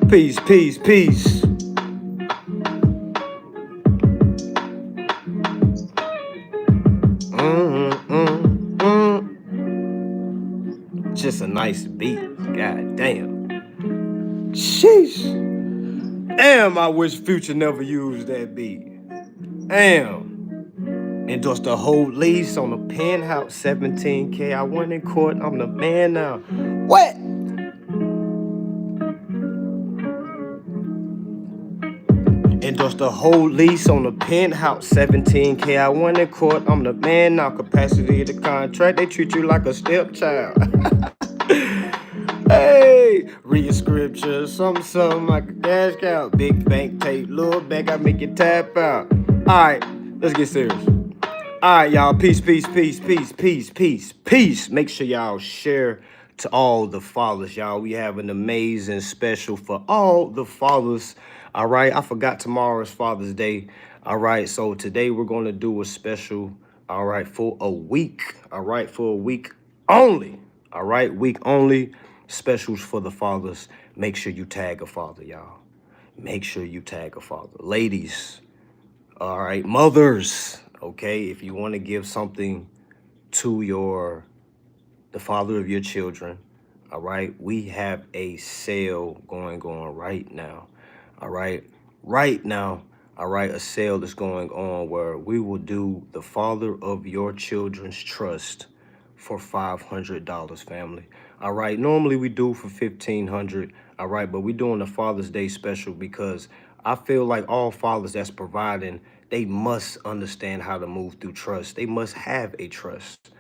Peace, peace, peace. Just a nice beat. God damn. Sheesh. Damn, I wish Future never used that beat. Damn. Endorsed the whole lease on a penthouse, 17K. I went in court. I'm the man now. What? Endorsed the whole lease on a penthouse, 17K. I went in court. I'm the man now. Capacity of the contract. They treat you like a stepchild. Hey, read scripture, something like a cash cow. Big bank tape, little bank, I make you tap out. Alright, let's get serious. Alright, y'all. Peace, peace, peace, peace, peace, peace, peace. Make sure y'all share to all the fathers, y'all. We have an amazing special for all the fathers. Alright, I forgot tomorrow is Father's Day. Alright, so today we're going to do a special, alright, for a week. Alright, for a week only. Alright, week only. Specials for the fathers. Make sure you tag a father, y'all. Make sure you tag a father. Ladies, all right, mothers, okay, if you want to give something to the father of your children, all right, we have a sale going on right now. All right, right now, all right, a sale is going on where we will do the father of your children's trust for $500, family. All right, normally we do for $1,500. All right, but we're doing the Father's Day special because I feel like all fathers that's providing, they must understand how to move through trust. They must have a trust.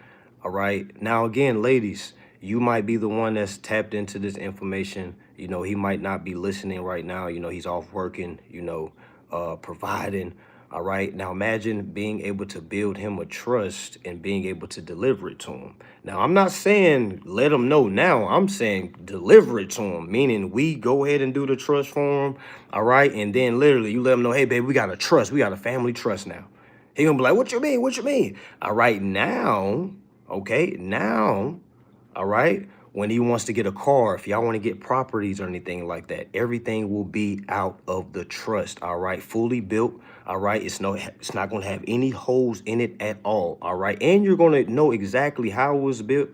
All right. Now, again, ladies, you might be the one that's tapped into this information. You know, he might not be listening right now. You know, he's off working, providing. All right. Now, imagine being able to build him a trust and being able to deliver it to him. Now, I'm not saying let him know now. I'm saying deliver it to him, meaning we go ahead and do the trust for him. All right. And then literally you let him know, hey, babe, we got a trust. We got a family trust now. He gonna be like, what you mean? What you mean? All right. Now, okay. Now, all right. When he wants to get a car, if y'all want to get properties or anything like that, everything will be out of the trust. All right. Fully built. All right. It's not going to have any holes in it at all. All right. And you're going to know exactly how it was built,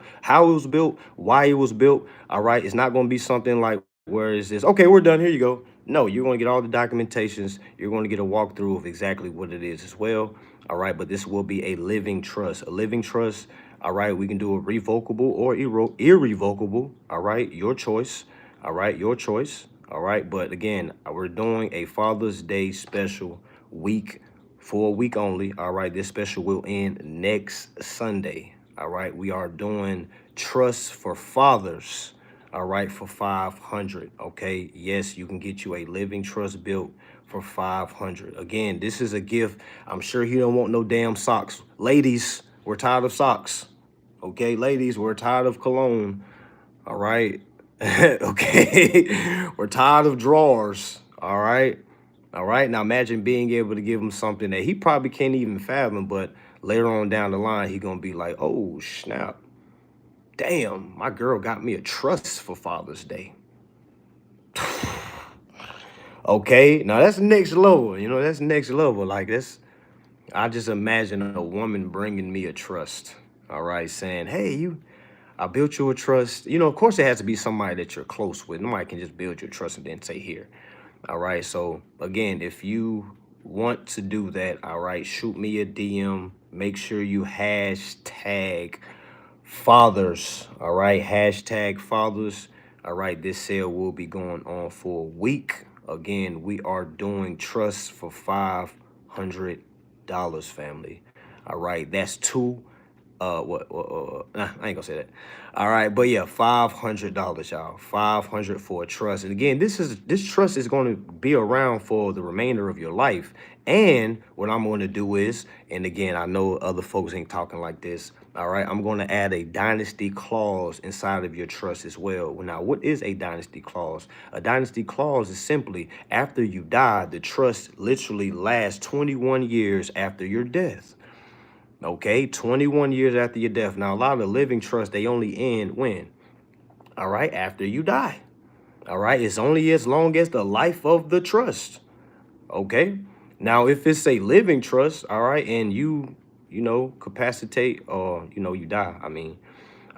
why it was built. All right. It's not going to be something like, where is this? Okay, we're done. Here you go. No, you're going to get all the documentations. You're going to get a walkthrough of exactly what it is as well. All right. But this will be a living trust. A living trust. All right. We can do a revocable or irrevocable. All right. Your choice. All right. Your choice. All right. But again, we're doing a Father's Day special week for a week only. All right. This special will end next Sunday. All right. We are doing trust for fathers. All right, for 500. Okay, yes, you can get you a living trust built for 500. Again, this is a gift. I'm sure he don't want no damn socks. Ladies, we're tired of socks. Okay, ladies, we're tired of cologne. All right. Okay, we're tired of drawers. All right. All right. Now imagine being able to give him something that he probably can't even fathom, but later on down the line, he gonna be like, oh snap. Damn, my girl got me a trust for Father's Day. Okay, now that's next level. You know, that's next level. Like this, I just imagine a woman bringing me a trust. All right, saying, hey, I built you a trust. You know, of course, it has to be somebody that you're close with. Nobody can just build your trust and then say, here. All right, so again, if you want to do that, all right, shoot me a DM. Make sure you hashtag fathers. All right, hashtag fathers. All right, this sale will be going on for a week. Again, we are doing trusts for $500, family. All right, that's two. Nah, I ain't gonna say that. All right, but yeah, $500, y'all. 500 for a trust. And again, this trust is going to be around for the remainder of your life. And what I'm going to do is, and again, I know other folks ain't talking like this. All right, I'm going to add a dynasty clause inside of your trust as well. Now, what is a dynasty clause? A dynasty clause is simply after you die, the trust literally lasts 21 years after your death. Okay, 21 years after your death. Now, a lot of living trusts, they only end when? All right, after you die. All right. It's only as long as the life of the trust. Okay. Now, if it's a living trust, all right, and you know, capacitate or, you know, you die, I mean,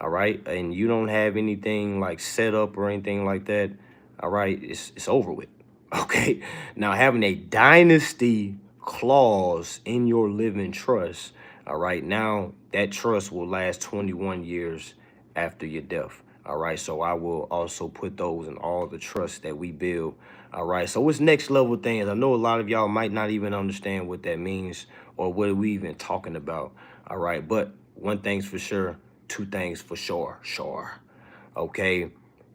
all right, and you don't have anything like set up or anything like that, all right, it's over with. Okay. Now, having a dynasty clause in your living trust, all right, now that trust will last 21 years after your death. All right. So I will also put those in all the trusts that we build. All right. So it's next level things. I know a lot of y'all might not even understand what that means or what we even talking about. All right. But one thing's for sure, two things for sure. Sure. Okay.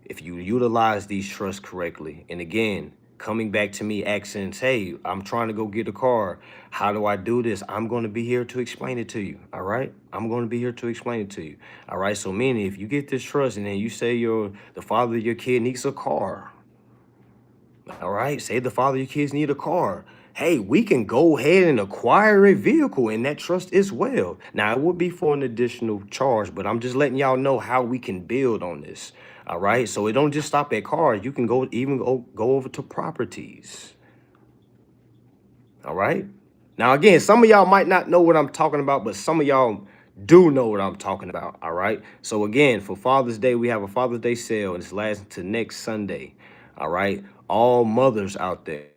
If you utilize these trusts correctly, and again, coming back to me asking, hey, I'm trying to go get a car. How do I do this? I'm going to be here to explain it to you. All right. I'm going to be here to explain it to you. All right. So meaning if you get this trust and then you say the father of your kid needs a car. All right. Say the father of your kids need a car. Hey, we can go ahead and acquire a vehicle in that trust as well. Now, it would be for an additional charge, but I'm just letting y'all know how we can build on this. All right. So it don't just stop at cars. You can go over to properties. All right. Now, again, some of y'all might not know what I'm talking about, but some of y'all do know what I'm talking about. All right. So again, for Father's Day, we have a Father's Day sale, and it's lasting to next Sunday. All right. All mothers out there.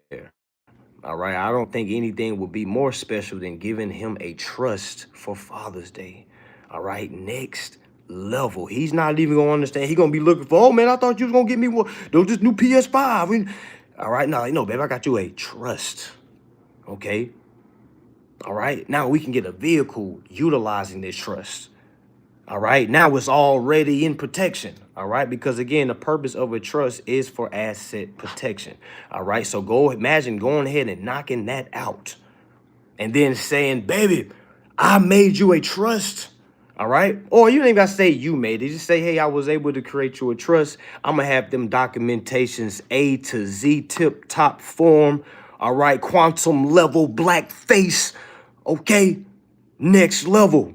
All right. I don't think anything would be more special than giving him a trust for Father's Day. All right. Next level. He's not even going to understand. He's going to be looking for, oh, man, I thought you was going to get me one. This new PS5. All right. No, babe, I got you a trust. Okay. All right. Now we can get a vehicle utilizing this trust. All right. Now it's already in protection. All right. Because again, the purpose of a trust is for asset protection. All right. So imagine going ahead and knocking that out and then saying, baby, I made you a trust. All right. Or you don't even got to say you made it. Just say, hey, I was able to create you a trust. I'm going to have them documentations A to Z, tip top form. All right. Quantum level, black face. Okay. Next level.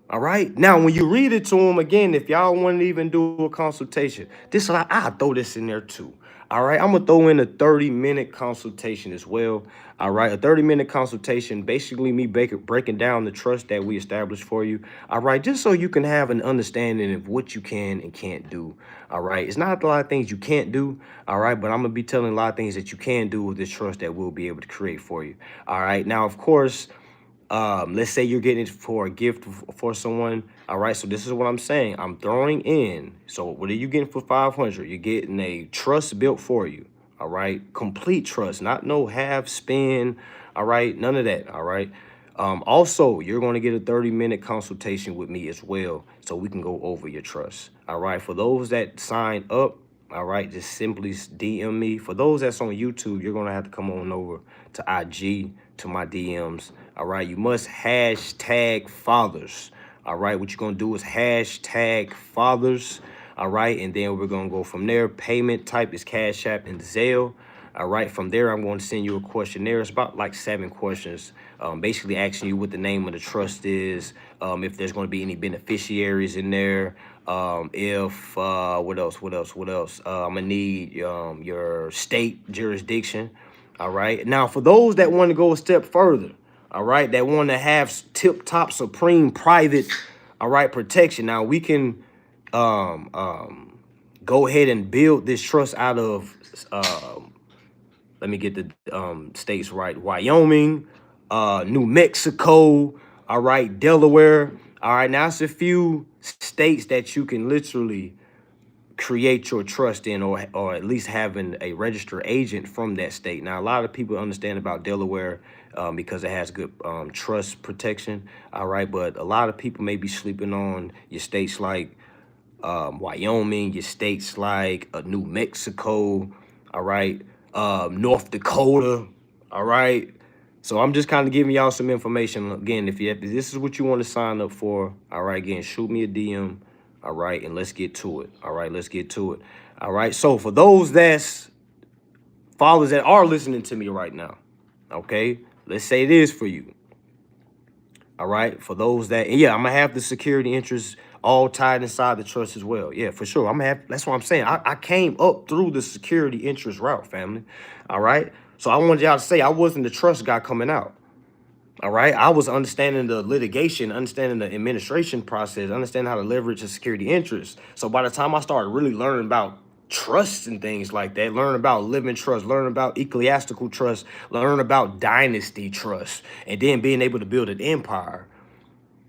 All right. Now, when you read it to them again, if y'all want to even do a consultation, I'll throw this in there too. All right. I'm going to throw in a 30-minute consultation as well. All right. A 30-minute consultation, basically me breaking down the trust that we established for you. All right. Just so you can have an understanding of what you can and can't do. All right. It's not a lot of things you can't do. All right. But I'm going to be telling a lot of things that you can do with this trust that we'll be able to create for you. All right. Now, of course, let's say you're getting it for a gift for someone. All right, so this is what I'm saying. I'm throwing in. So what are you getting for 500? You're getting a trust built for you. All right, complete trust, not no half spin. All right, none of that. All right. Also, you're going to get a 30-minute consultation with me as well, so we can go over your trust. All right, for those that sign up, all right, just simply DM me. For those that's on YouTube, you're going to have to come on over to IG, to my DMs. All right, you must hashtag fathers. All right, what you're going to do is hashtag fathers. All right, and then we're going to go from there. Payment type is Cash App and Zelle. All right, from there, I'm going to send you a questionnaire. It's about like 7 questions, basically asking you what the name of the trust is, if there's going to be any beneficiaries in there, if what else? I'm gonna need your state jurisdiction. All right. Now, for those that want to go a step further, all right, that want to have tip-top supreme private, all right, protection. Now we can go ahead and build this trust out of let me get the states right. Wyoming, New Mexico, all right, Delaware. All right, now it's a few states that you can literally create your trust in, or at least having a registered agent from that state. Now, a lot of people understand about Delaware because it has good trust protection. All right, but a lot of people may be sleeping on your states like Wyoming, your states like New Mexico, all right, North Dakota, all right. So I'm just kind of giving y'all some information. Again, if this is what you want to sign up for, all right, again, shoot me a DM, all right, and let's get to it. All right, let's get to it. All right, so for those fathers that are listening to me right now, okay, let's say it is for you. All right. For those that, and yeah, I'm gonna have the security interests all tied inside the trust as well. Yeah, for sure. I'm gonna have, that's what I'm saying. I came up through the security interest route, family. All right. So I wanted y'all to say I wasn't the trust guy coming out. All right. I was understanding the litigation, understanding the administration process, understanding how to leverage a security interest. So by the time I started really learning about trusts and things like that, learn about living trust, learn about ecclesiastical trust, learn about dynasty trust, and then being able to build an empire.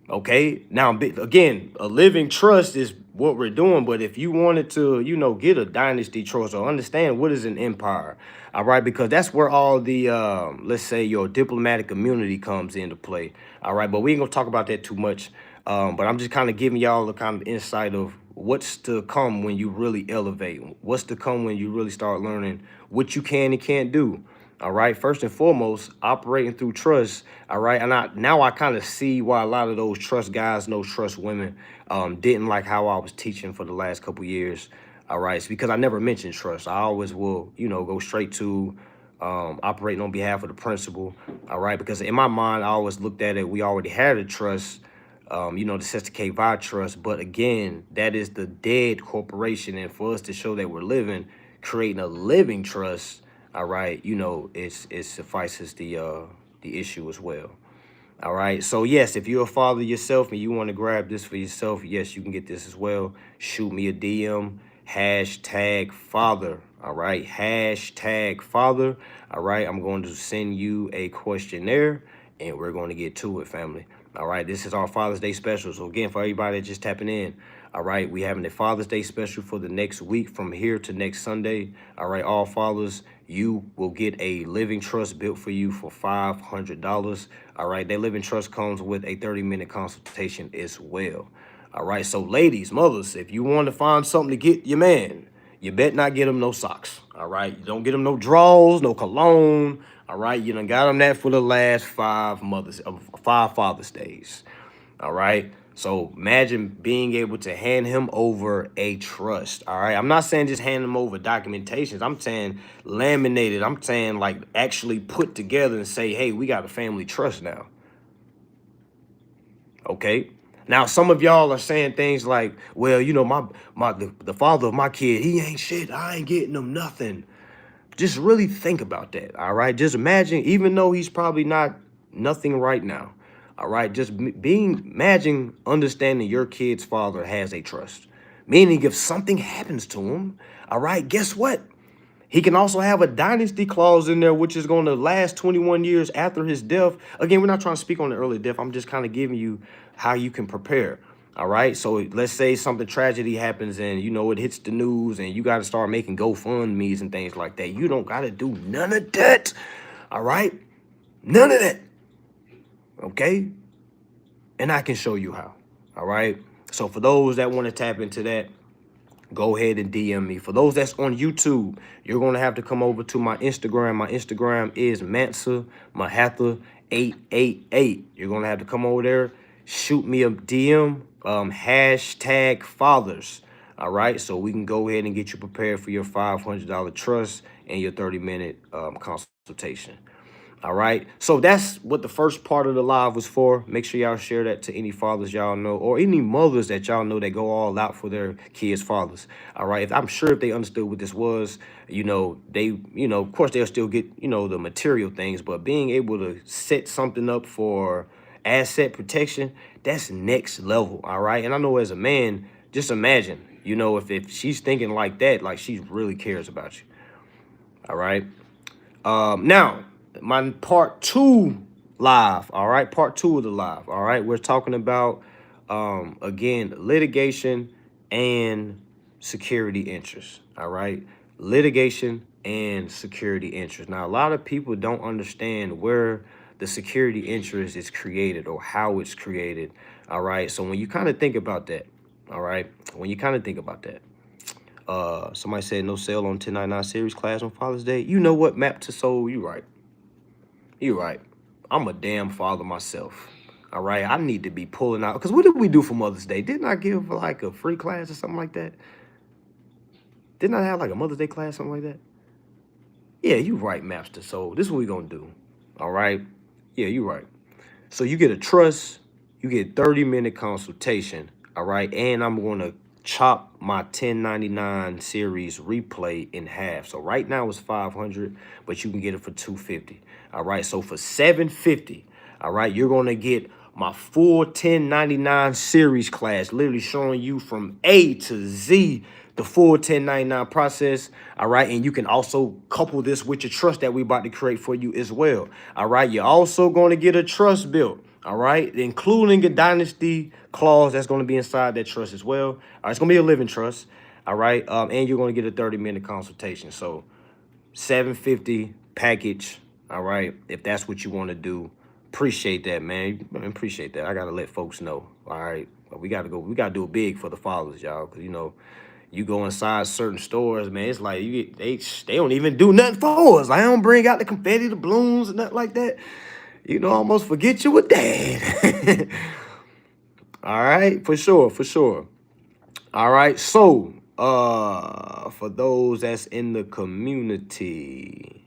Okay, now again, a living trust is what we're doing. But if you wanted to, get a dynasty trust or understand what is an empire, all right, because that's where all the let's say your diplomatic immunity comes into play. All right, but we ain't gonna talk about that too much. But I'm just kind of giving y'all the kind of insight of what's to come when you really elevate, what's to come when you really start learning what you can and can't do. All right. First and foremost, operating through trust. All right. And now I kind of see why a lot of those trust guys and those trust women didn't like how I was teaching for the last couple years. All right. It's because I never mentioned trust. I always will, go straight to operating on behalf of the principal. All right. Because in my mind, I always looked at it. We already had a trust, the Sesta K-Vi trust. But again, that is the dead corporation. And for us to show that we're living, creating a living trust, all right, it suffices the issue as well. All right. So yes, if you're a father yourself and you want to grab this for yourself, yes, you can get this as well. Shoot me a DM, #father. All right, #father. All right, I'm going to send you a questionnaire and we're going to get to it, family. All right, this is our Father's Day special. So again, for everybody that's just tapping in, all right, we having a Father's Day special for the next week from here to next Sunday. All right, all fathers, you will get a living trust built for you for $500. All right, that living trust comes with a 30-minute consultation as well. All right, so ladies, mothers, if you want to find something to get your man, you bet not get him no socks. All right, you don't get him no drawers, no cologne. All right, you done got him that for the last 5 Father's Days. All right. So imagine being able to hand him over a trust. All right. I'm not saying just hand him over documentations. I'm saying laminated. I'm saying like actually put together and say, hey, we got a family trust now. Okay. Now, some of y'all are saying things like, well, the father of my kid, he ain't shit. I ain't getting him nothing. Just really think about that. All right. Just imagine, even though he's probably not nothing right now. All right. Just imagine understanding your kid's father has a trust, meaning if something happens to him, all right, guess what? He can also have a dynasty clause in there, which is going to last 21 years after his death. Again, we're not trying to speak on the early death. I'm just kind of giving you how you can prepare. All right. So let's say something tragedy happens and, it hits the news and you got to start making GoFundMe's and things like that. You don't got to do none of that. All right. None of that. Okay. And I can show you how. All right. So for those that want to tap into that, go ahead and DM me. For those that's on YouTube, you're going to have to come over to my Instagram. My Instagram is Mansa Mahatha 888. You're going to have to come over there, shoot me a DM, #fathers. All right. So we can go ahead and get you prepared for your $500 trust and your 30-minute consultation. All right. So that's what the first part of the live was for. Make sure y'all share that to any fathers y'all know or any mothers that y'all know that go all out for their kids' fathers. All right. I'm sure if they understood what this was, they, of course, they'll still get, the material things. But being able to set something up for asset protection, that's next level. All right. And I know as a man, just imagine, if she's thinking like that, like she really cares about you. All right. Now, my part 2 live. All right. Part 2 of the live. All right. We're talking about, again, litigation and security interest. All right. Litigation and security interest. Now, a lot of people don't understand where the security interest is created or how it's created. All right. So when you kind of think about that, all right, somebody said no sale on 1099 series class on Father's Day. You know what? Map to soul. You right. You're right. I'm a damn father myself. All right. I need to be pulling out. Because what did we do for Mother's Day? Didn't I give like a free class or something like that? Didn't I have like a Mother's Day class, something like that? Yeah, you right, Master. So this is what we're going to do. All right. Yeah, you right. So you get a trust, you get 30-minute consultation, all right? And I'm going to chop my 1099 series replay in half. So right now it's 500, but you can get it for 250. All right. So for 750, all right, you're going to get my full 1099 series class, literally showing you from A to Z the full 1099 process. All right. And you can also couple this with your trust that we about to create for you as well. All right. You're also going to get a trust built. All right, including a dynasty clause that's going to be inside that trust as well. All right, it's going to be a living trust. All right, and you're going to get a 30-minute consultation. So 750 package. All right, if that's what you want to do, appreciate that, man. Appreciate that. I gotta let folks know. All right, but we gotta go. We gotta do it big for the fathers, y'all, because you know. You go inside certain stores, man. It's like you get they don't even do nothing for us. Like, I don't bring out the confetti, the balloons, and nothing like that. You know, almost forget you were dad. All right, for sure, for sure. All right, so for those that's in the community,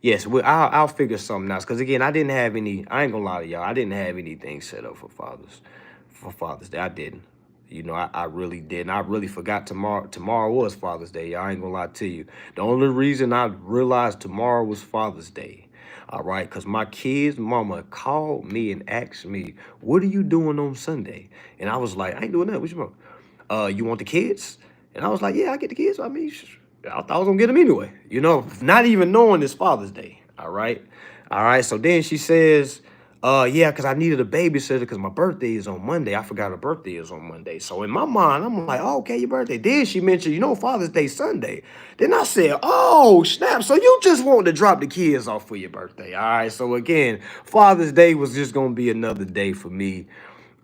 yes, I'll figure something else. Cause again, I didn't have any. I ain't gonna lie to y'all. I didn't have anything set up for Father's Day. I didn't. You know, I really didn't. I really forgot tomorrow was Father's Day. Y'all, I ain't gonna lie to you. The only reason I realized tomorrow was Father's Day. All right, because my kid's mama called me and asked me, what are you doing on Sunday? And I was like, I ain't doing that. What you want? You want the kids? And I was like, yeah, I get the kids. I mean, I thought I was gonna get them anyway. You know, not even knowing it's Father's Day. All right. All right. So then she says, yeah, because I needed a babysitter because my birthday is on Monday. I forgot her birthday is on Monday. So in my mind, I'm like, oh, okay, your birthday. Then she mentioned, you know, Father's Day Sunday. Then I said, oh, snap. So you just want to drop the kids off for your birthday. All right. So again, Father's Day was just going to be another day for me.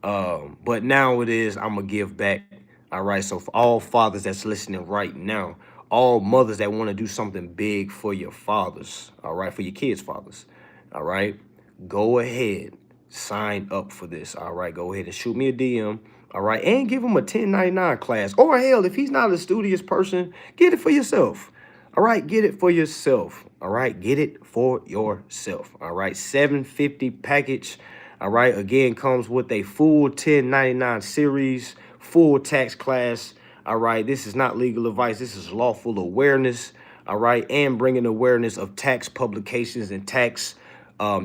But now it is, I'm going to give back. All right. So for all fathers that's listening right now, all mothers that want to do something big for your fathers, all right, for your kids' fathers, all right, go ahead, sign up for this. All right, go ahead and shoot me a DM. All right, and give him a 1099 class. Or hell, if he's not a studious person, get it for yourself. All right, get it for yourself. All right, get it for yourself. All right, 750 package. All right, again, comes with a full 1099 series, full tax class. All right, this is not legal advice. This is lawful awareness. All right, and bringing awareness of tax publications and tax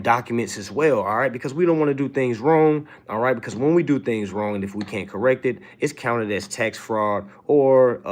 documents as well. All right, because we don't want to do things wrong. All right, because when we do things wrong and if we can't correct it, it's counted as tax fraud or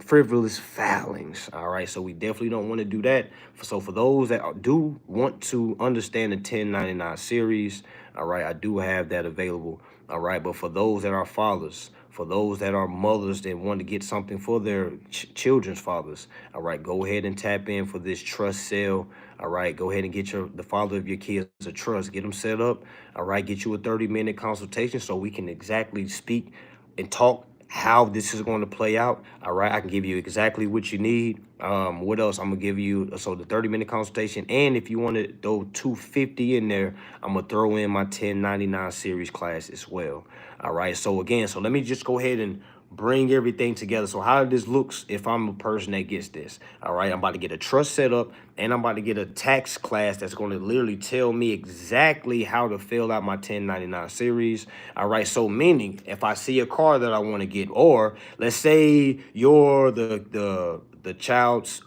frivolous filings. All right, so we definitely don't want to do that. So for those that do want to understand the 1099 series, all right, I do have that available. All right, but for those that are fathers, for those that are mothers that want to get something for their children's fathers, all right, go ahead and tap in for this trust sale. All right, go ahead and get the father of your kids a trust. Get them set up. All right, get you a 30-minute consultation so we can exactly speak and talk how this is going to play out. All right, I can give you exactly what you need. What else I'm gonna give you? So the 30-minute consultation, and if you want to throw 250 in there, I'm gonna throw in my 1099 series class as well. All right, so again, so let me just go ahead and bring everything together. So how this looks if I'm a person that gets this. All right, I'm about to get a trust set up, and I'm about to get a tax class that's going to literally tell me exactly how to fill out my 1099 series. All right, so meaning if I see a car that I want to get, or let's say you're the child's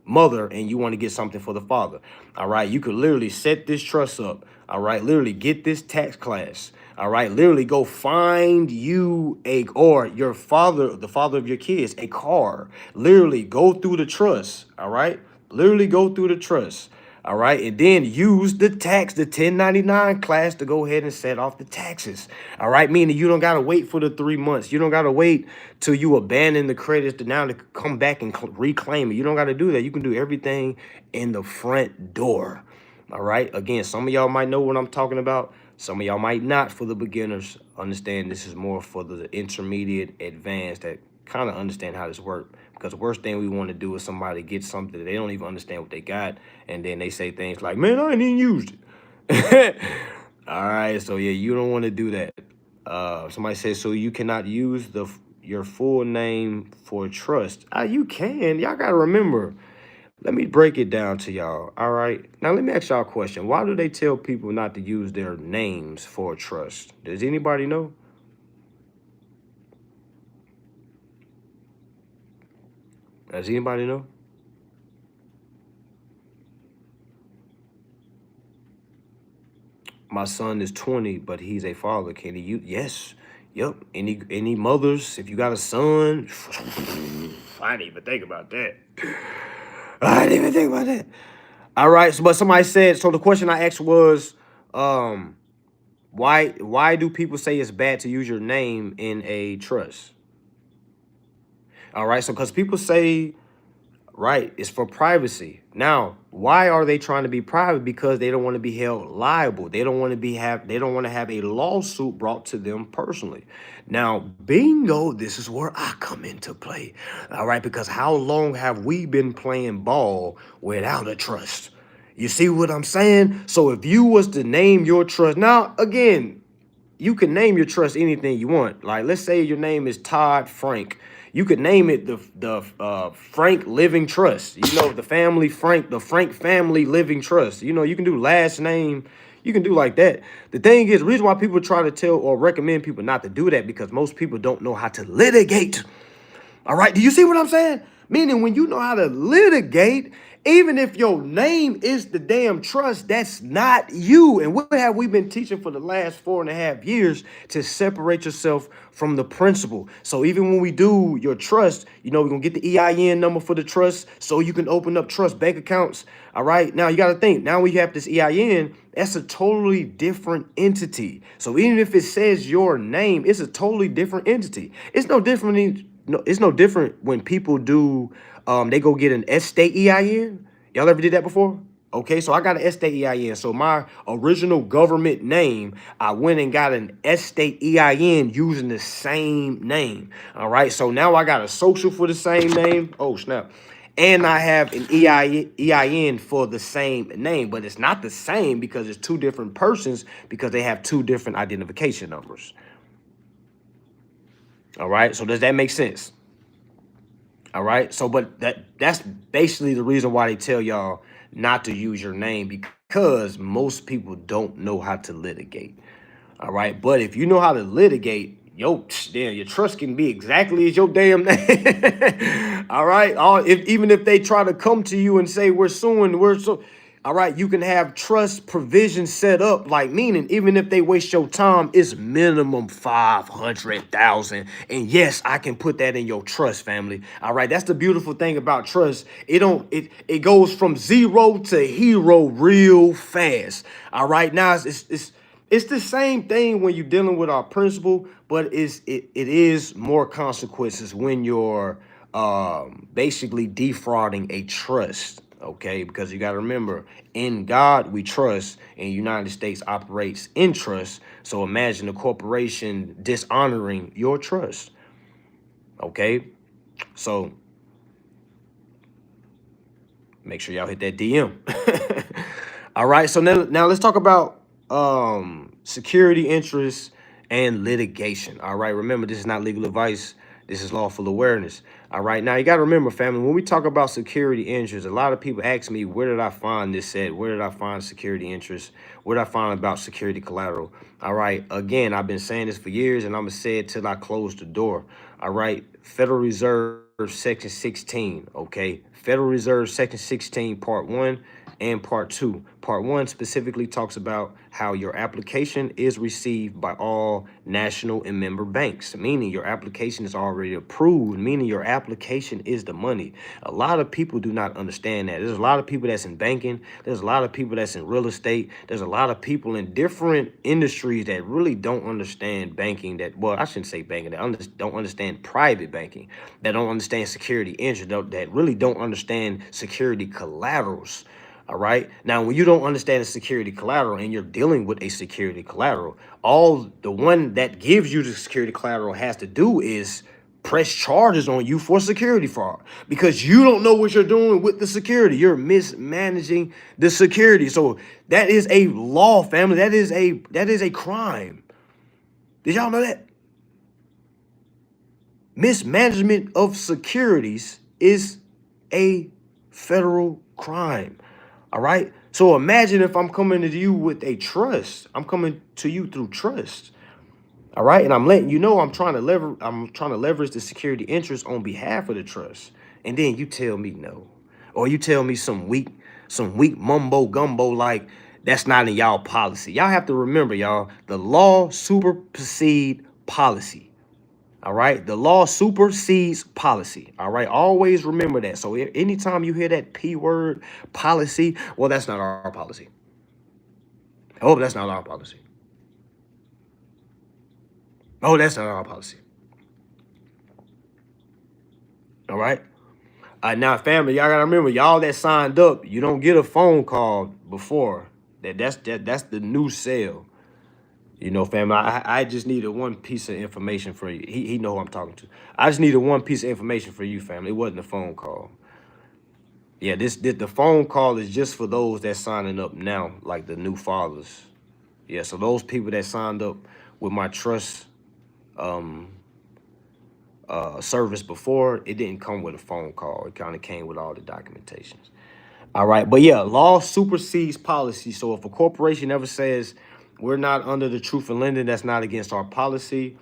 mother and you want to get something for the father. All right, you could literally set this trust up. All right, literally get this tax class. All right, literally go find you or your father, the father of your kids, a car. Literally go through the trust. All right, literally go through the trust. All right, and then use the 1099 class to go ahead and set off the taxes. All right, meaning you don't got to wait for the 3 months. You don't got to wait till you abandon the credits to come back and reclaim it. You don't got to do that. You can do everything in the front door. All right, again, some of y'all might know what I'm talking about. Some of y'all might not. For the beginners, understand this is more for the intermediate, advanced that kind of understand how this works. Because the worst thing we want to do is somebody get something that they don't even understand what they got, and then they say things like, man, I ain't even used it. All right, so yeah, you don't want to do that. Somebody says, so you cannot use your full name for trust. You can. Y'all got to remember, Let me break it down to y'all. All right. Now let me ask y'all a question. Why do they tell people not to use their names for a trust? Does anybody know? Does anybody know? My son is 20, but he's a father. Can he use? Yes. Yep. Any mothers, if you got a son, I didn't even think about that. I didn't even think about that. All right. So, but somebody said, so the question I asked was, um, why do people say it's bad to use your name in a trust? All right. So because people say, right, it's for privacy. Now, why are they trying to be private? Because they don't want to be held liable. They don't want to they don't want to have a lawsuit brought to them personally. Now, bingo, this is where I come into play. All right, because how long have we been playing ball without a trust? You see what I'm saying? So if you was to name your trust, now again, you can name your trust anything you want. Like, let's say your name is Todd Frank. You could name it the Frank Living Trust. You know, the family Frank, the Frank Family Living Trust. You know, you can do last name. You can do like that. The thing is, the reason why people try to tell or recommend people not to do that because most people don't know how to litigate. All right. Do you see what I'm saying? Meaning when you know how to litigate, even if your name is the damn trust, that's not you. And what have we been teaching for the last 4.5 years to separate yourself from the principal? So even when we do your trust, you know, we're going to get the EIN number for the trust so you can open up trust bank accounts. All right. Now you got to think, now we have this EIN, that's a totally different entity. So even if it says your name, it's a totally different entity. It's no different. No, it's no different when people do they go get an estate EIN. Y'all ever did that before? Okay, so I got an estate EIN. So my original government name, I went and got an estate EIN using the same name. All right, so now I got a social for the same name. Oh, snap. And I have an EIN for the same name, but it's not the same because it's two different persons because they have two different identification numbers. All right, so does that make sense? All right. So, but that's basically the reason why they tell y'all not to use your name because most people don't know how to litigate. All right. But if you know how to litigate, damn, your trust can be exactly as your damn name. All right. Even if they try to come to you and say we're suing, we're so. All right, you can have trust provisions set up, like meaning even if they waste your time, it's minimum 500,000. And yes, I can put that in your trust, family. All right, that's the beautiful thing about trust. It goes from zero to hero real fast. All right, now it's the same thing when you're dealing with our principal, but it is more consequences when you're basically defrauding a trust. Okay, because you got to remember, in God we trust, and the United States operates in trust. So imagine a corporation dishonoring your trust. Okay, so make sure y'all hit that DM. All right, so now let's talk about security interests and litigation. All right, remember, this is not legal advice. This is lawful awareness. All right, now you got to remember, family, when we talk about security interests, a lot of people ask me, where did I find this at? Where did I find security interests? Where did I find about security collateral? All right, again, I've been saying this for years, and I'm going to say it till I close the door. All right, Federal Reserve Section 16, okay? Federal Reserve Section 16, Part 1 and Part 2. Part 1 specifically talks about how your application is received by all national and member banks, meaning your application is already approved, meaning your application is the money. A lot of people do not understand that. There's a lot of people that's in banking. There's a lot of people that's in real estate. There's a lot of people in different industries that really don't understand banking, well, I shouldn't say banking, that don't understand private banking, that don't understand security interest, that really don't understand security collaterals. All right. Now, when you don't understand the security collateral and you're dealing with a security collateral, all the one that gives you the security collateral has to do is press charges on you for security fraud because you don't know what you're doing with the security. You're mismanaging the security. So that is a law, family. That is a crime. Did y'all know that? Mismanagement of securities is a federal crime. All right. So imagine if I'm coming to you with a trust. I'm coming to you through trust. All right. And I'm letting you know I'm trying to leverage the security interest on behalf of the trust. And then you tell me no. Or you tell me some weak mumbo gumbo like that's not in y'all policy. Y'all have to remember, y'all, the law supersede policy. All right. The law supersedes policy. All right. Always remember that. So anytime you hear that P word policy, well, that's not our policy. Oh, that's not our policy. Oh, that's not our policy. All right. Now, family, y'all gotta remember, y'all that signed up, you don't get a phone call before. That's the new sale. You know, family, I just needed one piece of information for you. He know who I'm talking to. I just needed one piece of information for you, family. It wasn't a phone call. Yeah, the phone call is just for those that signing up now, like the new fathers. Yeah, so those people that signed up with my trust service before, it didn't come with a phone call. It kind of came with all the documentations. All right, but yeah, law supersedes policy. So if a corporation ever says we're not under the truth in lending, that's not against our policy.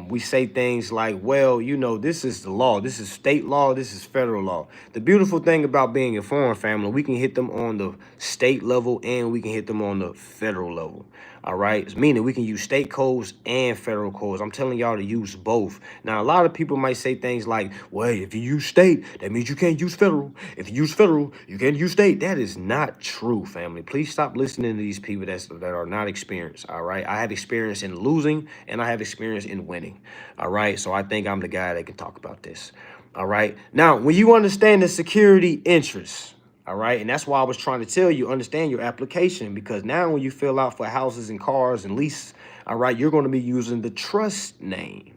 We say things like, well, you know, this is the law. This is state law. This is federal law. The beautiful thing about being a foreign family, we can hit them on the state level and we can hit them on the federal level. All right. Meaning we can use state codes and federal codes. I'm telling y'all to use both. Now, a lot of people might say things like, well, if you use state, that means you can't use federal. If you use federal, you can't use state. That is not true, family. Please stop listening to these people that are not experienced. All right. I have experience in losing and I have experience in winning. All right. So I think I'm the guy that can talk about this. All right. Now, when you understand the security interests, all right. And that's why I was trying to tell you, understand your application, because now when you fill out for houses and cars and lease, all right, you're going to be using the trust name.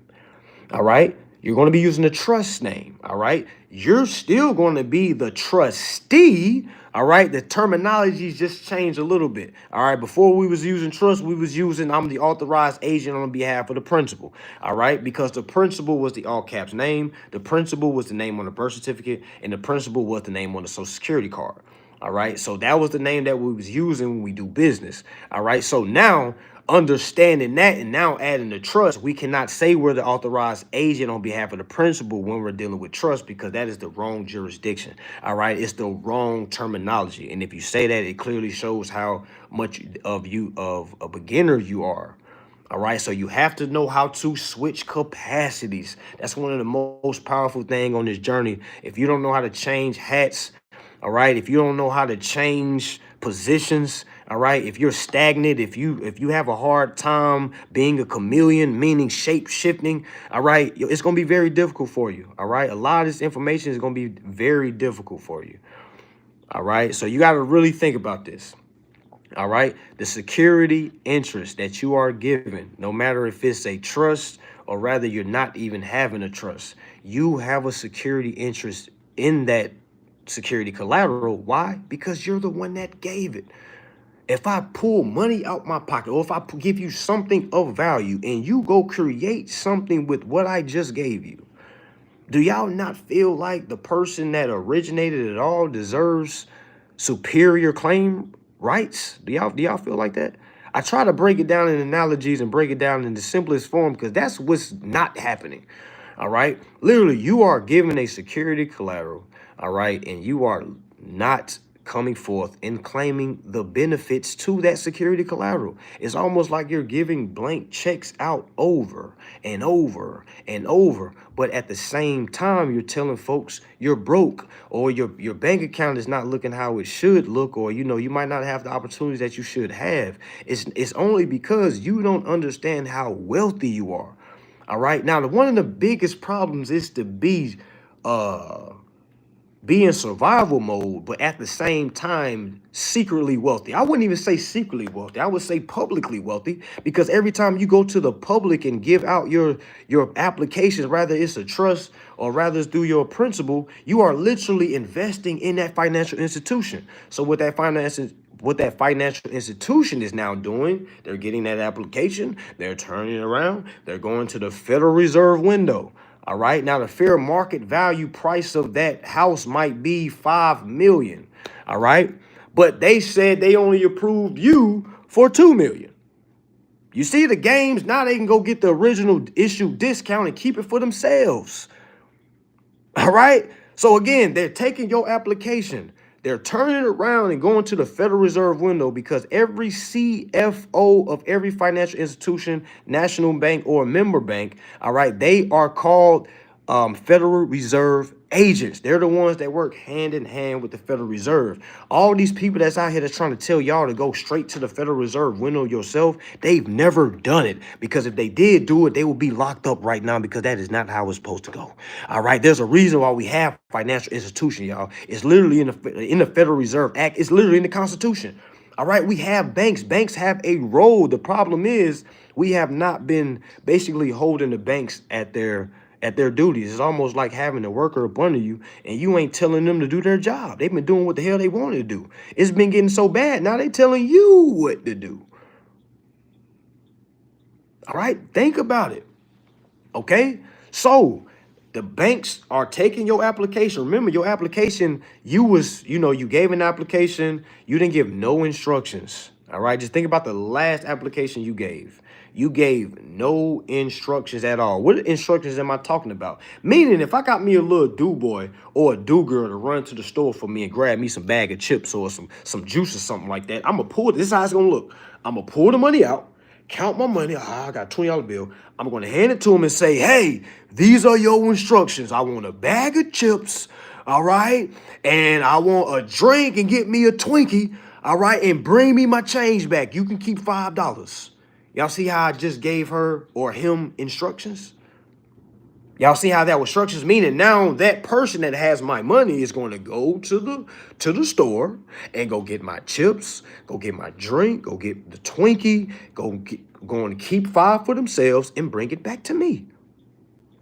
All right. You're going to be using the trust name. All right. You're still going to be the trustee. All right. The terminologies just changed a little bit. All right. Before we was using trust, we was using I'm the authorized agent on behalf of the principal. All right. Because the principal was the all caps name. The principal was the name on the birth certificate. And the principal was the name on the social security card. All right. So that was the name that we was using when we do business. All right. So now, understanding that and now adding the trust, we cannot say we're the authorized agent on behalf of the principal when we're dealing with trust, because that is the wrong jurisdiction. All right. It's the wrong terminology. And if you say that, it clearly shows how much of a beginner you are. All right. So you have to know how to switch capacities. That's one of the most powerful things on this journey. If you don't know how to change hats, all right, if you don't know how to change positions, all right, if you're stagnant, if you have a hard time being a chameleon, meaning shape shifting, all right, it's going to be very difficult for you. All right, a lot of this information is going to be very difficult for you. All right, so you got to really think about this. All right, the security interest that you are given, no matter if it's a trust or rather you're not even having a trust, you have a security interest in that security collateral. Why? Because you're the one that gave it. If I pull money out my pocket, or if I give you something of value and you go create something with what I just gave you, do y'all not feel like the person that originated it all deserves superior claim rights? Do y'all feel like that? I try to break it down in analogies and break it down in the simplest form, because that's what's not happening. All right. Literally, you are given a security collateral. All right. And you are not coming forth and claiming the benefits to that security collateral. It's almost like you're giving blank checks out over and over and over. But at the same time, you're telling folks you're broke, or your bank account is not looking how it should look, or, you know, you might not have the opportunities that you should have. It's only because you don't understand how wealthy you are. All right. Now, one of the biggest problems is to be in survival mode, but at the same time, secretly wealthy. I wouldn't even say secretly wealthy. I would say publicly wealthy, because every time you go to the public and give out your applications, rather it's a trust or rather it's through your principal, you are literally investing in that financial institution. So what that financial institution is now doing, they're getting that application, they're turning it around, they're going to the Federal Reserve window. All right. Now the fair market value price of that house might be 5 million. All right. But they said they only approved you for 2 million. You see the games, now they can go get the original issue discount and keep it for themselves. All right. So again, they're taking your application. They're turning it around and going to the Federal Reserve window because every CFO of every financial institution, national bank, or member bank, all right, they are called Federal Reserve agents. They're the ones that work hand in hand with the Federal Reserve. All these people that's out here that's trying to tell y'all to go straight to the Federal Reserve window yourself, they've never done it. Because if they did do it, they would be locked up right now because that is not how it's supposed to go. All right, there's a reason why we have financial institution, y'all. It's literally in the Federal Reserve Act. It's literally in the Constitution. All right, we have banks. Banks have a role. The problem is we have not been basically holding the banks at their duties. It's almost like having a worker up under you and you ain't telling them to do their job. They've been doing what the hell they wanted to do. It's been getting so bad. Now they telling you what to do. All right, think about it. Okay, so the banks are taking your application. Remember, your application, you gave an application. You didn't give no instructions. All right, just think about the last application you gave. You gave no instructions at all. What instructions am I talking about? Meaning, if I got me a little do-boy or a do-girl to run to the store for me and grab me some bag of chips or some juice or something like that, I'm going to pull, this is how it's going to look. I'm going to pull the money out, count my money. I got a $20 bill. I'm going to hand it to him and say, hey, these are your instructions. I want a bag of chips, all right? And I want a drink and get me a Twinkie, all right? And bring me my change back. You can keep $5. Y'all see how I just gave her or him instructions? Y'all see how that was instructions? Meaning now that person that has my money is going to go to the store and go get my chips, go get my drink, go get the Twinkie, going to keep $5 for themselves and bring it back to me.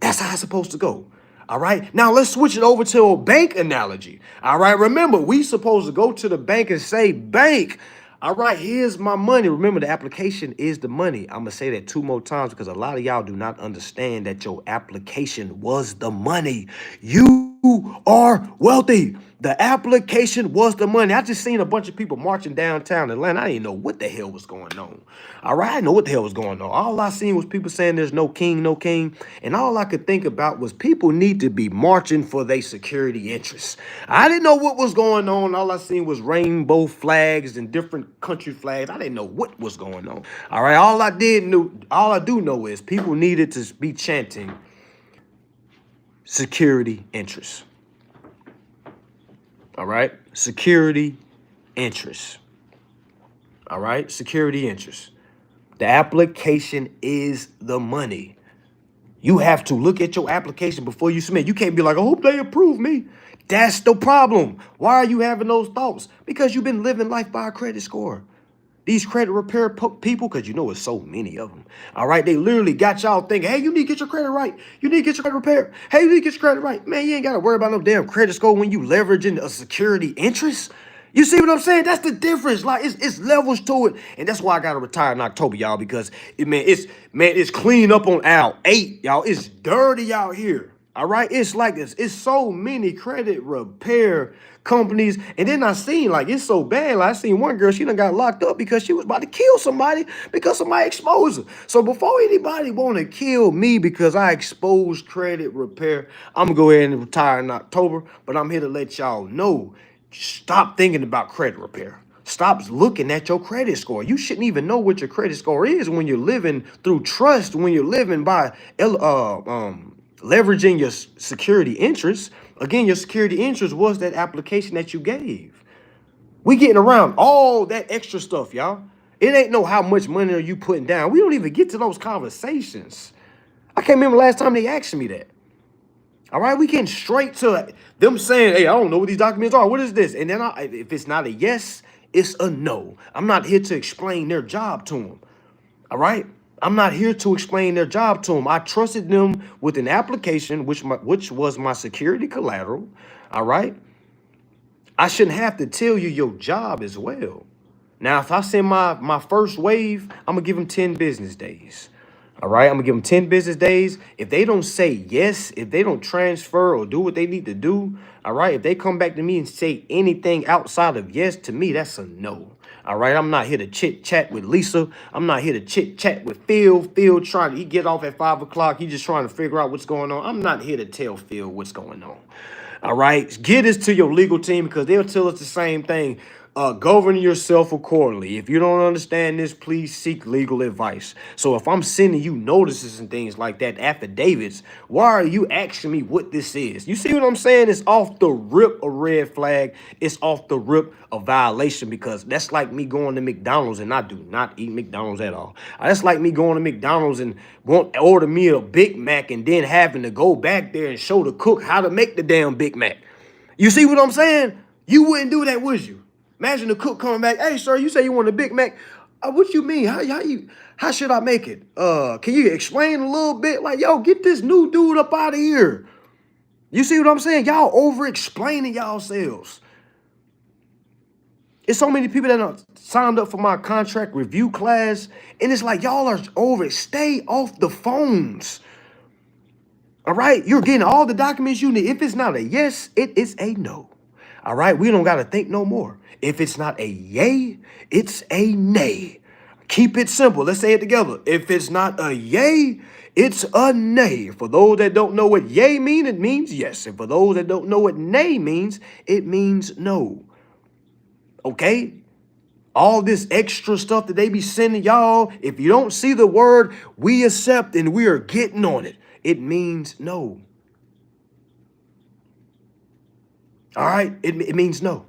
That's how it's supposed to go. All right. Now let's switch it over to a bank analogy. All right. Remember, we supposed to go to the bank and say, bank, all right, here's my money. Remember, the application is the money. I'm going to say that 2 more times because a lot of y'all do not understand that your application was the money. You are wealthy. The application was the money. I just seen a bunch of people marching downtown Atlanta. I didn't know what the hell was going on. All right, I didn't know what the hell was going on. All I seen was people saying there's no king, no king. And all I could think about was people need to be marching for their security interests. I didn't know what was going on. All I seen was rainbow flags and different country flags. I didn't know what was going on. All right, all I do know is people needed to be chanting security interests. All right, security interests. All right, security interests. The application is the money. You have to look at your application before you submit. You can't be like, I hope they approve me. That's the problem. Why are you having those thoughts? Because you've been living life by a credit score. These credit repair people, because you know it's so many of them. All right, they literally got y'all thinking, hey, you need to get your credit right. You need to get your credit repaired. Hey, you need to get your credit right. Man, you ain't got to worry about no damn credit score when you leveraging a security interest. You see what I'm saying? That's the difference. Like it's levels to it, and that's why I gotta retire in October, y'all. Because it's clean up on aisle 8, y'all. It's dirty out here. All right, it's like this. It's so many credit repair companies, and then I seen like it's so bad. Like I seen one girl, she done got locked up because she was about to kill somebody because somebody exposed her. So before anybody want to kill me because I exposed credit repair, I'm gonna go ahead and retire in October. But I'm here to let y'all know. Stop thinking about credit repair. Stop looking at your credit score. You shouldn't even know what your credit score is when you're living through trust, when you're living by leveraging your security interests. Again, your security interest was that application that you gave. We getting around all that extra stuff, y'all. It ain't no how much money are you putting down. We don't even get to those conversations. I can't remember last time they asked me that. All right, we getting straight to them saying, hey, I don't know what these documents are. What is this? And then if it's not a yes, it's a no. I'm not here to explain their job to them. All right, I'm not here to explain their job to them. I trusted them with an application, which was my security collateral. All right, I shouldn't have to tell you your job as well. Now, if I send my first wave, I'm going to give them 10 business days. All right, I'm gonna give them 10 business days. If they don't say yes, if they don't transfer or do what they need to do, all right, if they come back to me and say anything outside of yes, to me, that's a no. All right, I'm not here to chit chat with Lisa. I'm not here to chit chat with Phil. Phil trying to he get off at 5 o'clock. He just trying to figure out what's going on. I'm not here to tell Phil what's going on. All right, get this to your legal team because they'll tell us the same thing. Govern yourself accordingly. If you don't understand this, please seek legal advice. So if I'm sending you notices and things like that, affidavits, why are you asking me what this is? You see what I'm saying? It's off the rip a red flag. It's off the rip a violation because that's like me going to McDonald's and I do not eat McDonald's at all. That's like me going to McDonald's and want to order me a Big Mac and then having to go back there and show the cook how to make the damn Big Mac. You see what I'm saying? You wouldn't do that, would you? Imagine the cook coming back. Hey, sir, you say you want a Big Mac. What you mean? How should I make it? Can you explain a little bit? Like, yo, get this new dude up out of here. You see what I'm saying? Y'all over-explaining yourselves. It's so many people that are signed up for my contract review class, and it's like y'all are over. Stay off the phones. All right? You're getting all the documents you need. If it's not a yes, it is a no. All right? We don't got to think no more. If it's not a yay, it's a nay. Keep it simple. Let's say it together. If it's not a yay, it's a nay. For those that don't know what yay means, it means yes. And for those that don't know what nay means, it means no. Okay? All this extra stuff that they be sending y'all, if you don't see the word, we accept and we are getting on it. It means no. All right? It means no.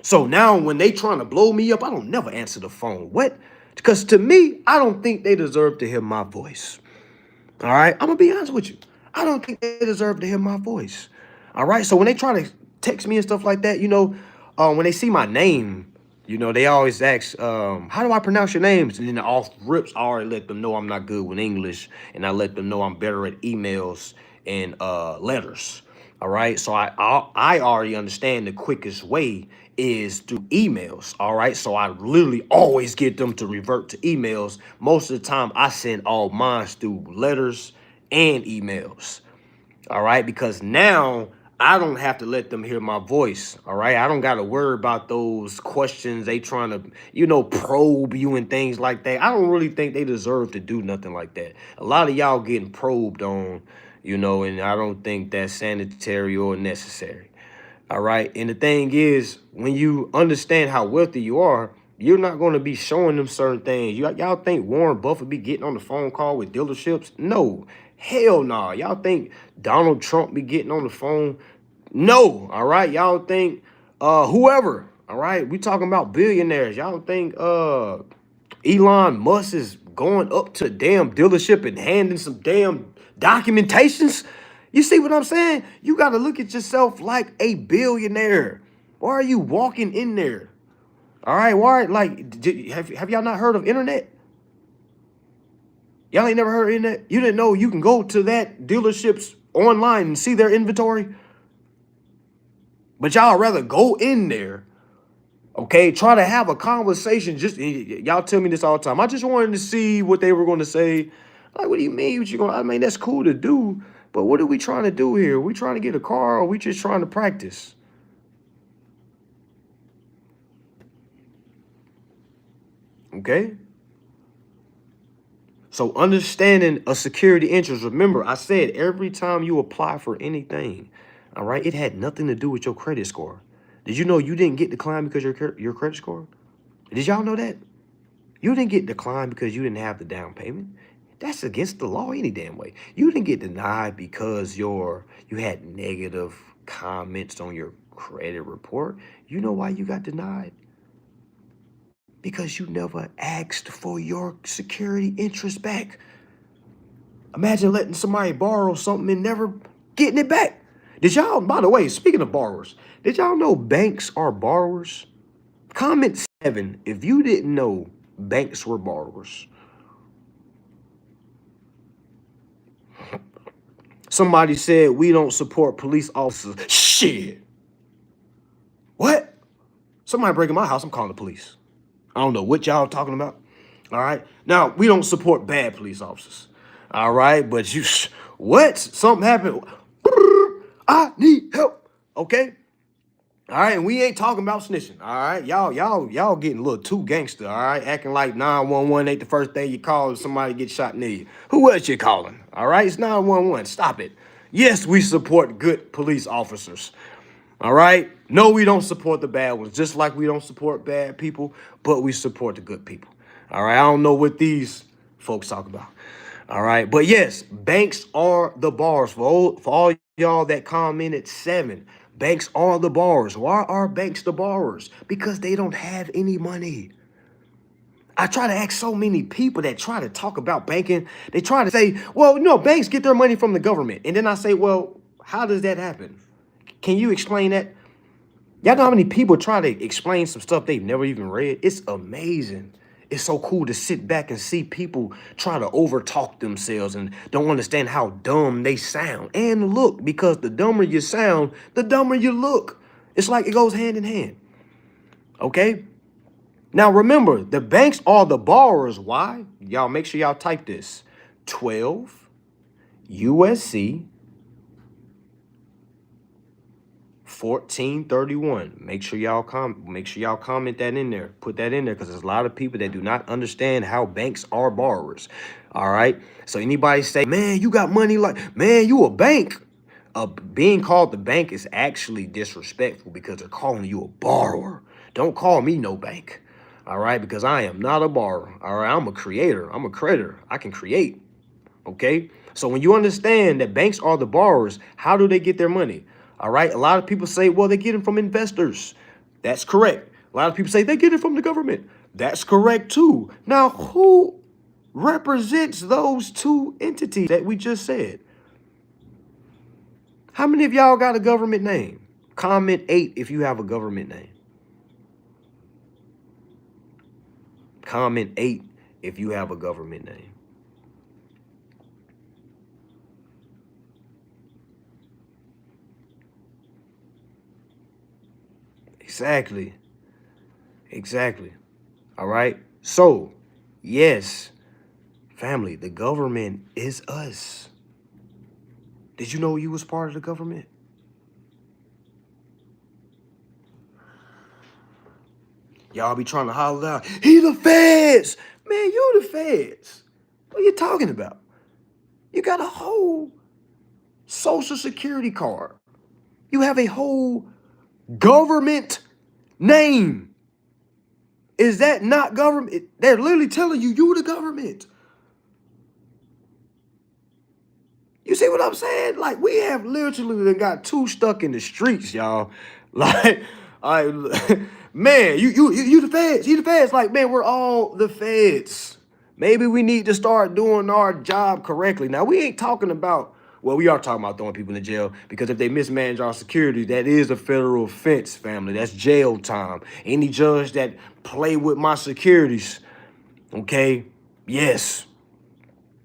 So now when they trying to blow me up, I don't never answer the phone. What? Because to me, I don't think they deserve to hear my voice. All right? I'm going to be honest with you. I don't think they deserve to hear my voice. All right? So when they try to text me and stuff like that, when they see my name, they always ask, how do I pronounce your names? And then off rips, I already let them know I'm not good with English. And I let them know I'm better at emails and letters. All right? So I already understand the quickest way is through emails. All right? So I literally always get them to revert to emails. Most of the time, I send all mine through letters and emails. All right? Because now I don't have to let them hear my voice. All right? I don't got to worry about those questions. They trying to, probe you and things like that. I don't really think they deserve to do nothing like that. A lot of y'all getting probed on, and I don't think that's sanitary or necessary. All right. And the thing is, when you understand how wealthy you are, you're not going to be showing them certain things. Y'all think Warren Buffett be getting on the phone call with dealerships? No. Hell no. Nah. Y'all think Donald Trump be getting on the phone? No. All right. Y'all think whoever. All right. We talking about billionaires. Y'all think Elon Musk is going up to a damn dealership and handing some damn documentations? You see what I'm saying? You got to look at yourself like a billionaire. Why are you walking in there? All right, why? Like, have y'all not heard of internet? Y'all ain't never heard of internet? You didn't know you can go to that dealership's online and see their inventory? But y'all rather go in there, okay, try to have a conversation. Y'all tell me this all the time. I just wanted to see what they were going to say. Like, what do you mean? I mean, that's cool to do. But what are we trying to do here? Are we trying to get a car or are we just trying to practice? Okay? So understanding a security interest. Remember, I said every time you apply for anything, all right, it had nothing to do with your credit score. Did you know you didn't get declined because your credit score? Did y'all know that? You didn't get declined because you didn't have the down payment. That's against the law any damn way. You didn't get denied because you had negative comments on your credit report. You know why you got denied? Because you never asked for your security interest back. Imagine letting somebody borrow something and never getting it back. Did y'all, by the way, speaking of borrowers, did y'all know banks are borrowers? Comment 7 if you didn't know banks were borrowers. Somebody said we don't support police officers. Shit. What? Somebody breaking my house, I'm calling the police. I don't know what y'all talking about. All right. Now, we don't support bad police officers. All right. But what? Something happened. I need help. Okay. All right. And we ain't talking about snitching. All right. Y'all getting a little too gangster. All right. Acting like 911 ain't the first thing you call if somebody gets shot near you. Who else you calling? All right. It's 911. Stop it. Yes, we support good police officers. All right. No, we don't support the bad ones, just like we don't support bad people, but we support the good people. All right. I don't know what these folks talk about. All right. But yes, banks are the borrowers. For all y'all that commented 7, banks are the borrowers. Why are banks the borrowers? Because they don't have any money. I try to ask so many people that try to talk about banking. They try to say, well, banks get their money from the government. And then I say, well, how does that happen? Can you explain that? Y'all know how many people try to explain some stuff they've never even read? It's amazing. It's so cool to sit back and see people try to overtalk themselves and don't understand how dumb they sound and look, because the dumber you sound, the dumber you look. It's like it goes hand in hand. Okay? Now remember, the banks are the borrowers. Why? Y'all make sure y'all type this. 12 USC 1431. Make sure y'all comment that in there. Put that in there, because there's a lot of people that do not understand how banks are borrowers. All right. So anybody say, man, you got money, like, man, you a bank. Being called the bank is actually disrespectful, because they're calling you a borrower. Don't call me no bank. All right, because I am not a borrower. All right, I'm a creator. I'm a creditor. I can create. Okay. So when you understand that banks are the borrowers, how do they get their money? All right. A lot of people say, well, they get it from investors. That's correct. A lot of people say they get it from the government. That's correct too. Now, who represents those two entities that we just said? How many of y'all got a government name? Comment 8 if you have a government name. Comment 8 if you have a government name. Exactly. Exactly. All right. So, yes, family, the government is us. Did you know you was part of the government? Y'all be trying to holler out, he the feds. Man, you the feds. What are you talking about? You got a whole social security card. You have a whole government name. Is that not government? They're literally telling you, you the government. You see what I'm saying? Like, we have literally got 2 stuck in the streets, y'all. Like, man, you the feds. You the feds. Like, man, we're all the feds. Maybe we need to start doing our job correctly. Now, we ain't talking about, well, we are talking about throwing people in jail, because if they mismanage our security, that is a federal offense, family. That's jail time. Any judge that play with my securities, okay? Yes.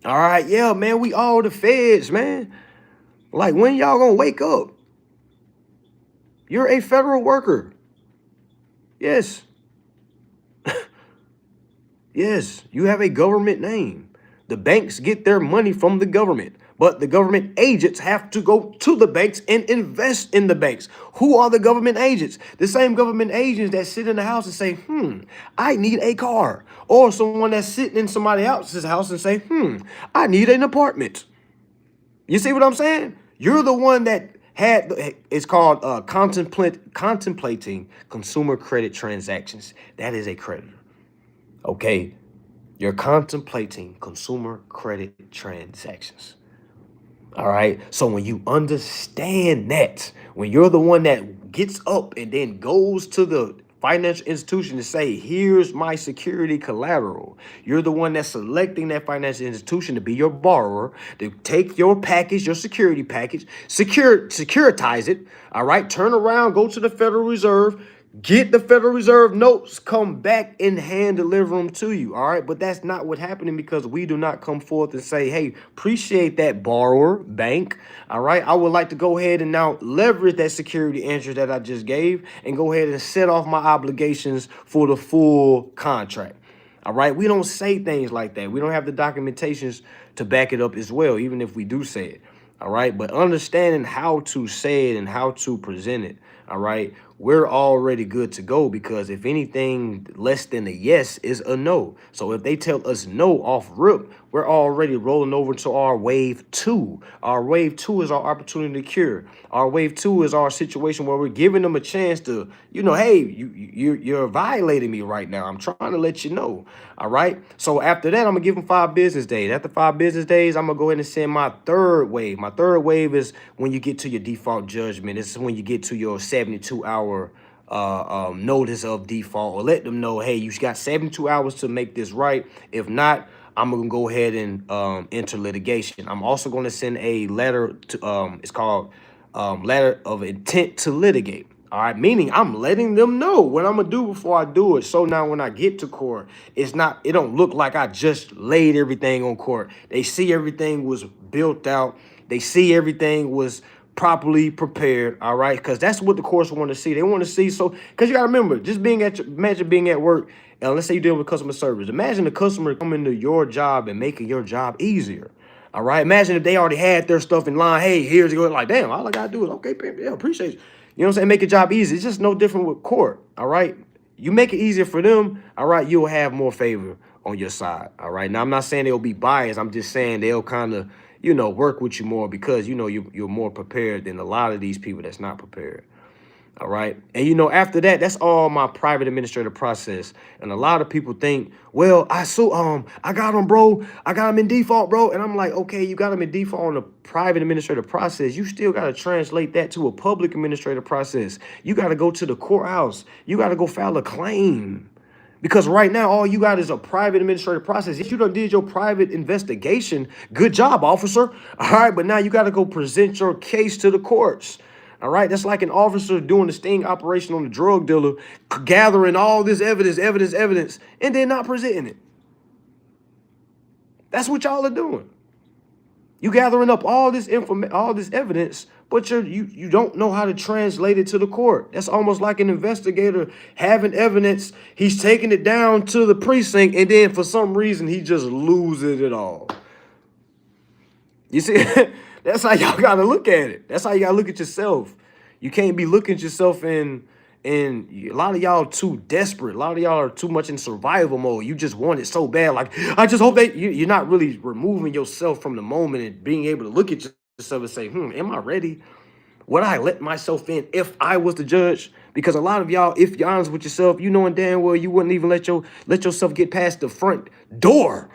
All right, yeah, man, we all the feds, man. Like, when y'all gonna wake up? You're a federal worker. Yes. Yes, you have a government name. The banks get their money from the government, but the government agents have to go to the banks and invest in the banks. Who are the government agents? The same government agents that sit in the house and say, I need a car. Or someone that's sitting in somebody else's house and say, I need an apartment. You see what I'm saying? You're the one that it's called contemplating consumer credit transactions. That is a creditor. Okay. You're contemplating consumer credit transactions. All right. So when you understand that, when you're the one that gets up and then goes to the financial institution to say, here's my security collateral, you're the one that's selecting that financial institution to be your borrower, to take your package, your security package, securitize it. All right. Turn around, go to the Federal Reserve, get the Federal Reserve notes, come back and hand deliver them to you. All right. But that's not what's happening, because we do not come forth and say, hey, appreciate that, borrower, bank. All right. I would like to go ahead and now leverage that security interest that I just gave and go ahead and set off my obligations for the full contract. All right, we don't say things like that. We don't have the documentations to back it up as well, even if we do say it. All right, but understanding how to say it and how to present it, all right, we're already good to go, because if anything less than a yes is a no. So if they tell us no off rip, we're already rolling over to our wave two. Our wave two is our opportunity to cure. Our wave two is our situation where we're giving them a chance to, hey, you're violating me right now. I'm trying to let you know. All right. So after that, I'm gonna give them 5 business days. After 5 business days, I'm gonna go ahead and send my third wave. My third wave is when you get to your default judgment. This is when you get to your 72-hour notice of default, or let them know, hey, you got 72 hours to make this right. If not, I'm gonna go ahead and enter litigation. I'm also going to send a letter to it's called letter of intent to litigate. All right, meaning I'm letting them know what I'm gonna do before I do it. So now when I get to court, it don't look like I just laid everything on court. They see everything was built out. They see everything was properly prepared. All right, because that's what the courts want to see. They want to see, so because you gotta remember, just imagine being at work. Let's say you're dealing with customer service. Imagine the customer coming to your job and making your job easier. All right. Imagine if they already had their stuff in line. Hey, here's it. Like, damn, all I gotta do is, okay, yeah, appreciate you. You know what I'm saying? Make your job easy. It's just no different with court. All right. You make it easier for them. All right. You'll have more favor on your side. All right. Now, I'm not saying they'll be biased. I'm just saying they'll kind of, work with you more, because, you're more prepared than a lot of these people that's not prepared. All right. And, after that, that's all my private administrative process. And a lot of people think, well, I got him, bro. I got him in default, bro. And I'm like, okay, you got him in default on the private administrative process. You still got to translate that to a public administrative process. You got to go to the courthouse. You got to go file a claim. Because right now, all you got is a private administrative process. If you done did your private investigation, good job, officer. All right, but now you got to go present your case to the courts. All right, that's like an officer doing a sting operation on the drug dealer, gathering all this evidence, and then not presenting it. That's what y'all are doing. You gathering up all this information, all this evidence, but you don't know how to translate it to the court. That's almost like an investigator having evidence. He's taking it down to the precinct, and then for some reason he just loses it all. You see, that's how y'all gotta look at it. That's how you gotta look at yourself. You can't be looking at yourself in a lot of y'all too desperate. A lot of y'all are too much in survival mode. You just want it so bad. Like, I just hope that you're not really removing yourself from the moment and being able to look at yourself and say, am I ready? Would I let myself in if I was the judge? Because a lot of y'all, if you're honest with yourself, you knowing damn well you wouldn't even let yourself get past the front door.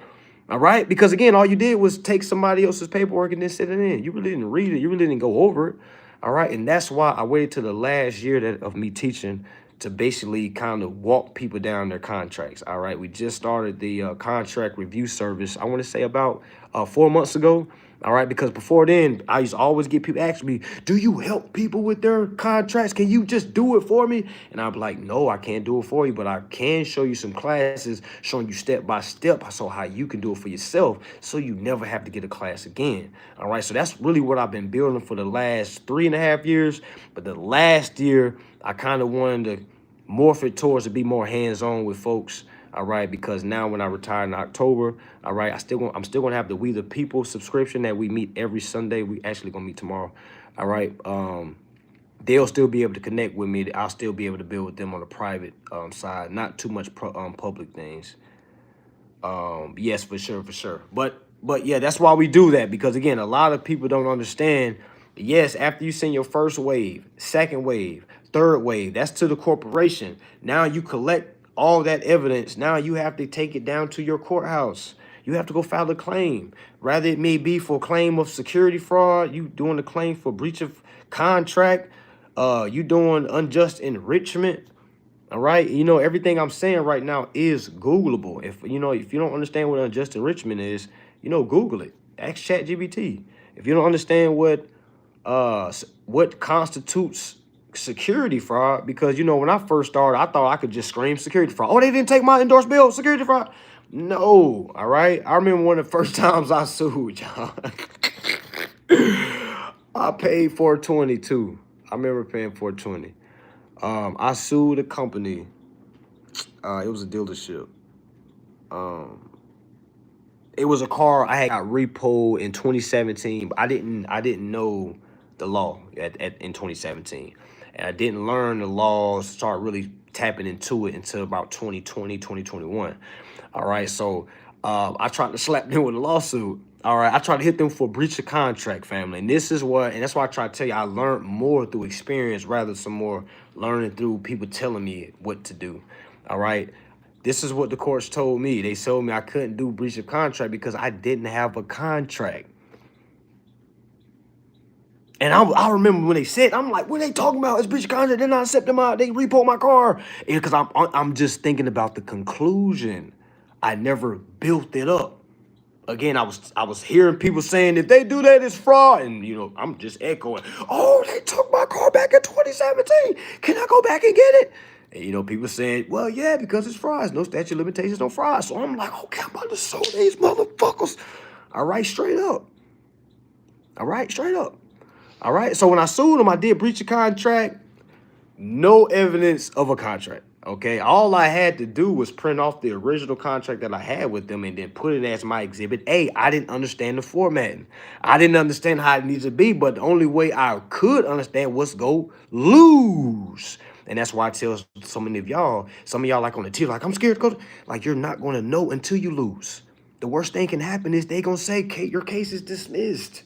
All right? Because again, all you did was take somebody else's paperwork and then sit it in. You really didn't read it. You really didn't go over it. All right? And that's why I waited till the last year of me teaching to basically kind of walk people down their contracts. All right? We just started the contract review service, I want to say about 4 months ago. All right, because before then, I used to always get people asking me, do you help people with their contracts? Can you just do it for me? And I'd be like, no, I can't do it for you, but I can show you some classes showing you step by step so how you can do it for yourself so you never have to get a class again. All right, so that's really what I've been building for the last 3.5 years. But the last year, I kind of wanted to morph it towards to be more hands-on with folks. All right, because now when I retire in October, all right, I'm still gonna have the We the People subscription that we meet every Sunday. We actually gonna meet tomorrow. All right, they'll still be able to connect with me. I'll still be able to build with them on the private side, not too much public things. Yes, for sure. But yeah, that's why we do that, because again, a lot of people don't understand. Yes, after you send your first wave, second wave, third wave, that's to the corporation. Now you collect all that evidence. Now you have to take it down to your courthouse. You have to go file a claim. Rather it may be for claim of security fraud, you doing a claim for breach of contract, you doing unjust enrichment. All right, everything I'm saying right now is Googleable. If you don't understand what unjust enrichment is, Google it. Ask ChatGPT. If you don't understand what constitutes security fraud, because when I first started, I thought I could just scream security fraud. Oh, they didn't take my endorsed bill, security fraud. No, all right. I remember one of the first times I sued, y'all. I paid $422. I remember paying $420. I sued a company. It was a dealership. It was a car I had got repoed in 2017, but I didn't know the law in 2017. And I didn't learn the laws, start really tapping into it until about 2020, 2021. All right, so I tried to slap them with a lawsuit. All right, I tried to hit them for breach of contract, family. And that's why I try to tell you, I learned more through experience rather than some more learning through people telling me what to do. All right. This is what the courts told me. They told me I couldn't do breach of contract because I didn't have a contract. And I remember when they said, I'm like, what are they talking about? It's breach of contract. They're not accepting they repo my car. Because I'm just thinking about the conclusion. I never built it up. Again, I was hearing people saying if they do that, it's fraud. And I'm just echoing, oh, they took my car back in 2017. Can I go back and get it? And people saying, well, yeah, because it's fraud. No statute of limitations on fraud. So I'm like, okay, I'm about to sue these motherfuckers. All right, straight up. All right, straight up. All right. So when I sued them, I did breach of contract. No evidence of a contract. Okay. All I had to do was print off the original contract that I had with them and then put it as my exhibit A. I didn't understand the formatting. I didn't understand how it needs to be, but the only way I could understand was go lose. And that's why I tell so many of y'all, some of y'all like on the TV, like, I'm scared to go. Like, you're not going to know until you lose. The worst thing can happen is they going to say, your case is dismissed.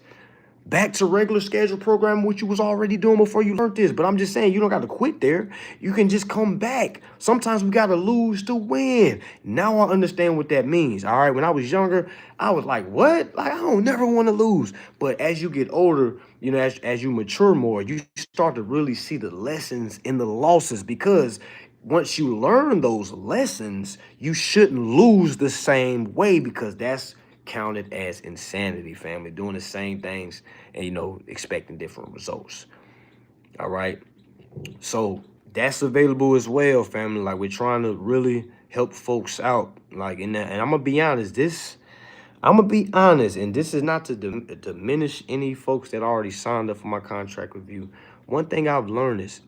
Back to regular schedule program, which you was already doing before you learned this. But I'm just saying, you don't got to quit there. You can just come back. Sometimes we got to lose to win. Now I understand what that means. All right. When I was younger, I was like, what? Like, I don't never want to lose. But as you get older, as you mature more, you start to really see the lessons in the losses, because once you learn those lessons, you shouldn't lose the same way, because that's counted as insanity, family, doing the same things and expecting different results. All right, so that's available as well, family. Like, we're trying to really help folks out, like, in that. And I'm gonna be honest, and this is not to diminish any folks that already signed up for my contract review. One thing I've learned is